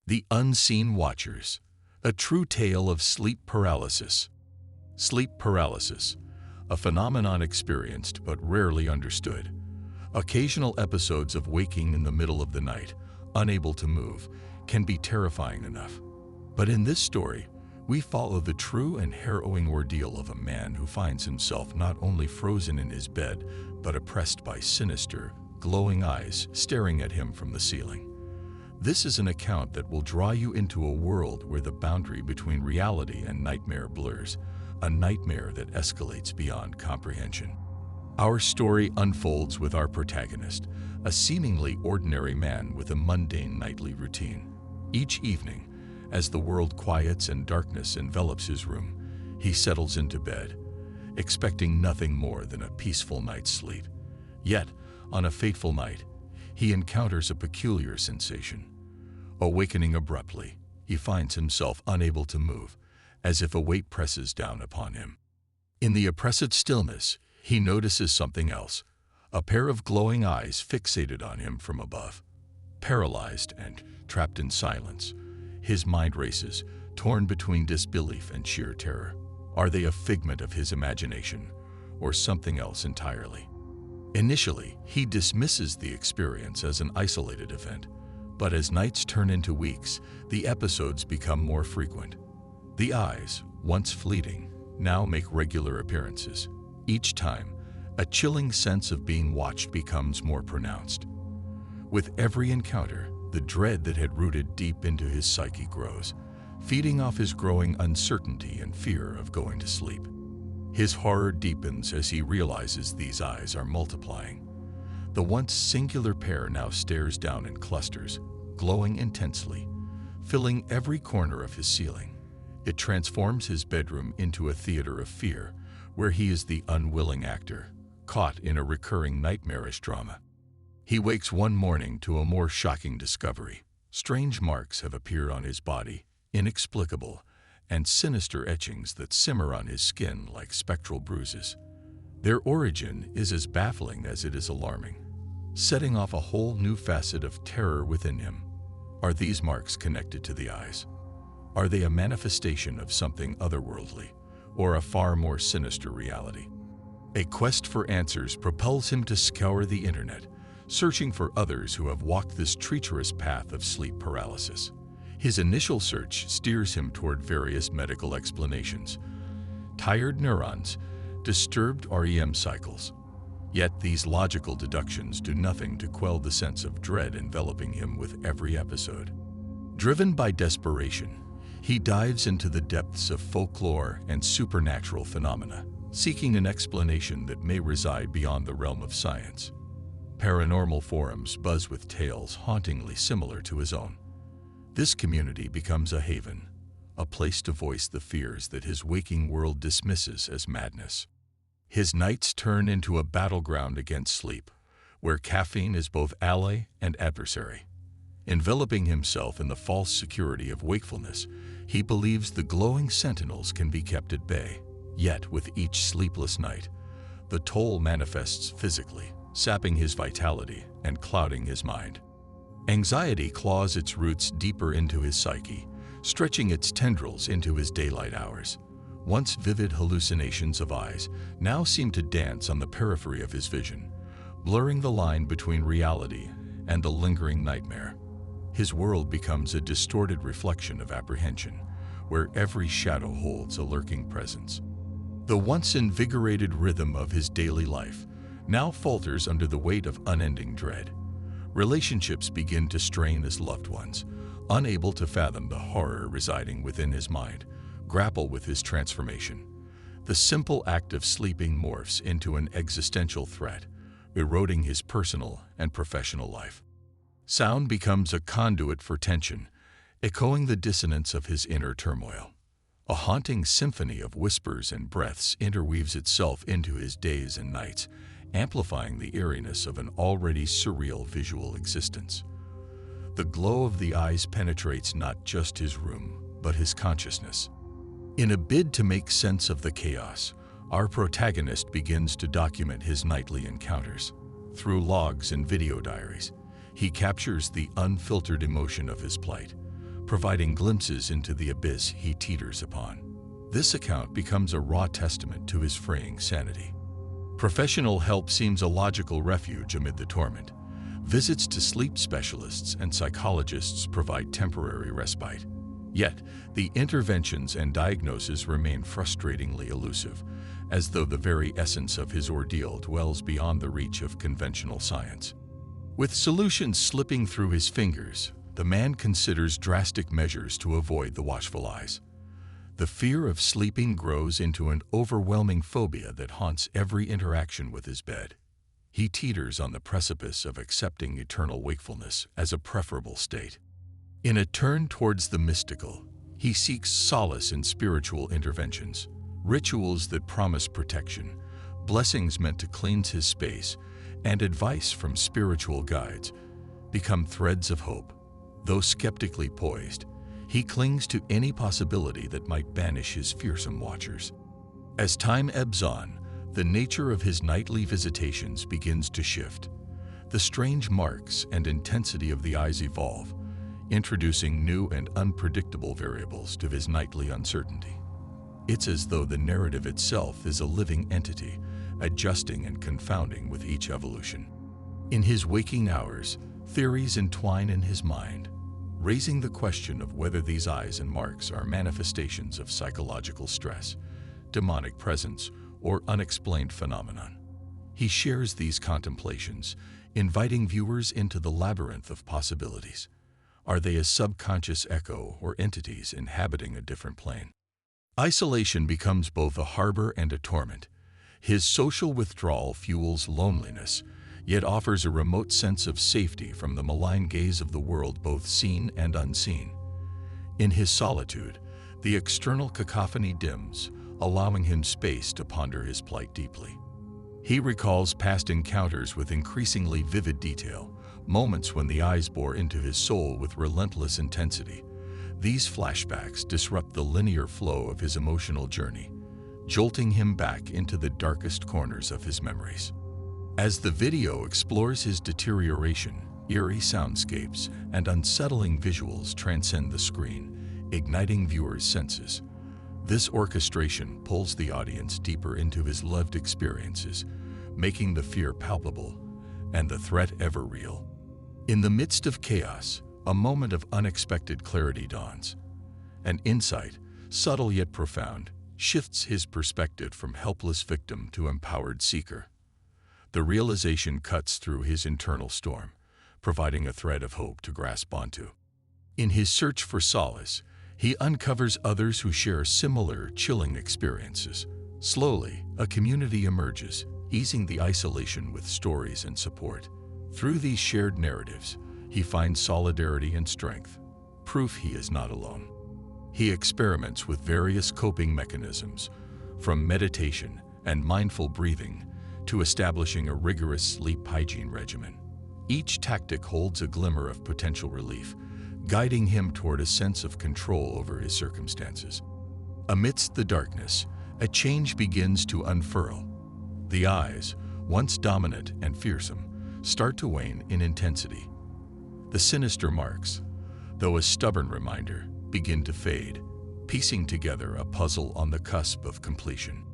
The Unseen Watchers, a true tale of sleep paralysis. Sleep paralysis, a phenomenon experienced but rarely understood. Occasional episodes of waking in the middle of the night, unable to move, can be terrifying enough. But in this story, we follow the true and harrowing ordeal of a man who finds himself not only frozen in his bed, but oppressed by sinister, glowing eyes staring at him from the ceiling. This is an account that will draw you into a world where the boundary between reality and nightmare blurs, a nightmare that escalates beyond comprehension. Our story unfolds with our protagonist, a seemingly ordinary man with a mundane nightly routine. Each evening, as the world quiets and darkness envelops his room, he settles into bed, expecting nothing more than a peaceful night's sleep. Yet, on a fateful night, he encounters a peculiar sensation. Awakening abruptly, he finds himself unable to move, as if a weight presses down upon him. In the oppressive stillness, he notices something else, a pair of glowing eyes fixated on him from above. Paralyzed and trapped in silence, his mind races, torn between disbelief and sheer terror. Are they a figment of his imagination, or something else entirely? Initially, he dismisses the experience as an isolated event, but as nights turn into weeks, the episodes become more frequent. The eyes, once fleeting, now make regular appearances. Each time, a chilling sense of being watched becomes more pronounced. With every encounter, the dread that had rooted deep into his psyche grows, feeding off his growing uncertainty and fear of going to sleep. His horror deepens as he realizes these eyes are multiplying. The once singular pair now stares down in clusters, glowing intensely, filling every corner of his ceiling. It transforms his bedroom into a theater of fear, where he is the unwilling actor, caught in a recurring nightmarish drama. He wakes one morning to a more shocking discovery. Strange marks have appeared on his body, inexplicable, and sinister etchings that simmer on his skin like spectral bruises. Their origin is as baffling as it is alarming, setting off a whole new facet of terror within him. Are these marks connected to the eyes? Are they a manifestation of something otherworldly, or a far more sinister reality? A quest for answers propels him to scour the internet, searching for others who have walked this treacherous path of sleep paralysis. His initial search steers him toward various medical explanations: tired neurons, disturbed REM cycles. Yet these logical deductions do nothing to quell the sense of dread enveloping him with every episode. Driven by desperation, he dives into the depths of folklore and supernatural phenomena, seeking an explanation that may reside beyond the realm of science. Paranormal forums buzz with tales hauntingly similar to his own. This community becomes a haven, a place to voice the fears that his waking world dismisses as madness. His nights turn into a battleground against sleep, where caffeine is both ally and adversary. Enveloping himself in the false security of wakefulness, he believes the glowing sentinels can be kept at bay. Yet with each sleepless night, the toll manifests physically, sapping his vitality and clouding his mind. Anxiety claws its roots deeper into his psyche, stretching its tendrils into his daylight hours. Once vivid hallucinations of eyes now seem to dance on the periphery of his vision, blurring the line between reality and the lingering nightmare. His world becomes a distorted reflection of apprehension, where every shadow holds a lurking presence. The once invigorated rhythm of his daily life now falters under the weight of unending dread. Relationships begin to strain as loved ones, unable to fathom the horror residing within his mind, grapple with his transformation. The simple act of sleeping morphs into an existential threat, eroding his personal and professional life. Sound becomes a conduit for tension, echoing the dissonance of his inner turmoil. A haunting symphony of whispers and breaths interweaves itself into his days and nights, amplifying the eeriness of an already surreal visual existence. The glow of the eyes penetrates not just his room, but his consciousness. In a bid to make sense of the chaos, our protagonist begins to document his nightly encounters. Through logs and video diaries, he captures the unfiltered emotion of his plight, providing glimpses into the abyss he teeters upon. This account becomes a raw testament to his fraying sanity. Professional help seems a logical refuge amid the torment. Visits to sleep specialists and psychologists provide temporary respite. Yet, the interventions and diagnoses remain frustratingly elusive, as though the very essence of his ordeal dwells beyond the reach of conventional science. With solutions slipping through his fingers, the man considers drastic measures to avoid the watchful eyes. The fear of sleeping grows into an overwhelming phobia that haunts every interaction with his bed. He teeters on the precipice of accepting eternal wakefulness as a preferable state. In a turn towards the mystical, he seeks solace in spiritual interventions, rituals that promise protection, blessings meant to cleanse his space, and advice from spiritual guides become threads of hope. Though skeptically poised, he clings to any possibility that might banish his fearsome watchers. As time ebbs on, the nature of his nightly visitations begins to shift. The strange marks and intensity of the eyes evolve, introducing new and unpredictable variables to his nightly uncertainty. It's as though the narrative itself is a living entity, adjusting and confounding with each evolution. In his waking hours, theories entwine in his mind, raising the question of whether these eyes and marks are manifestations of psychological stress, demonic presence, or unexplained phenomenon. He shares these contemplations, inviting viewers into the labyrinth of possibilities. Are they a subconscious echo or entities inhabiting a different plane? Isolation becomes both a harbor and a torment. His social withdrawal fuels loneliness, yet offers a remote sense of safety from the malign gaze of the world both seen and unseen. In his solitude, the external cacophony dims, allowing him space to ponder his plight deeply. He recalls past encounters with increasingly vivid detail, moments when the eyes bore into his soul with relentless intensity. These flashbacks disrupt the linear flow of his emotional journey, jolting him back into the darkest corners of his memories. As the video explores his deterioration, eerie soundscapes and unsettling visuals transcend the screen, igniting viewers' senses. This orchestration pulls the audience deeper into his lived experiences, making the fear palpable and the threat ever real. In the midst of chaos, a moment of unexpected clarity dawns. An insight, subtle yet profound, shifts his perspective from helpless victim to empowered seeker. The realization cuts through his internal storm, providing a thread of hope to grasp onto. In his search for solace, he uncovers others who share similar, chilling experiences. Slowly, a community emerges, easing the isolation with stories and support. Through these shared narratives, he finds solidarity and strength, proof he is not alone. He experiments with various coping mechanisms, from meditation and mindful breathing to establishing a rigorous sleep hygiene regimen. Each tactic holds a glimmer of potential relief, guiding him toward a sense of control over his circumstances. Amidst the darkness, a change begins to unfurl. The eyes, once dominant and fearsome, start to wane in intensity. The sinister marks, though a stubborn reminder, begin to fade, piecing together a puzzle on the cusp of completion.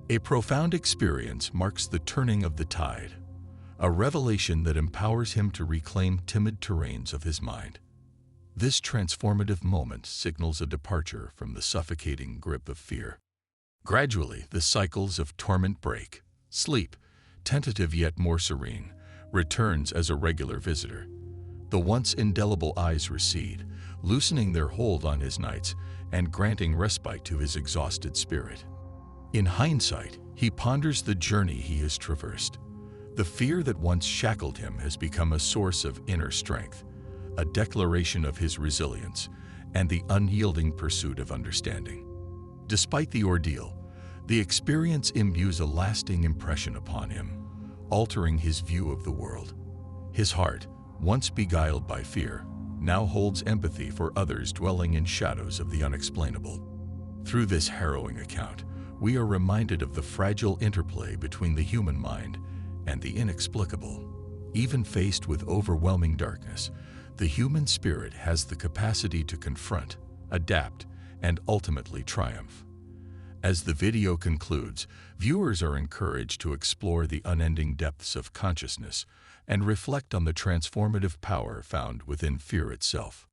A profound experience marks the turning of the tide, a revelation that empowers him to reclaim timid terrains of his mind. This transformative moment signals a departure from the suffocating grip of fear. Gradually, the cycles of torment break. Sleep, tentative yet more serene, returns as a regular visitor. The once indelible eyes recede, loosening their hold on his nights and granting respite to his exhausted spirit. In hindsight, he ponders the journey he has traversed. The fear that once shackled him has become a source of inner strength, a declaration of his resilience and the unyielding pursuit of understanding. Despite the ordeal, the experience imbues a lasting impression upon him, altering his view of the world. His heart, once beguiled by fear, now holds empathy for others dwelling in shadows of the unexplainable. Through this harrowing account, we are reminded of the fragile interplay between the human mind and the inexplicable. Even faced with overwhelming darkness, The human spirit has the capacity to confront, adapt, and ultimately triumph. As the video concludes, viewers are encouraged to explore the unending depths of consciousness and reflect on the transformative power found within fear itself.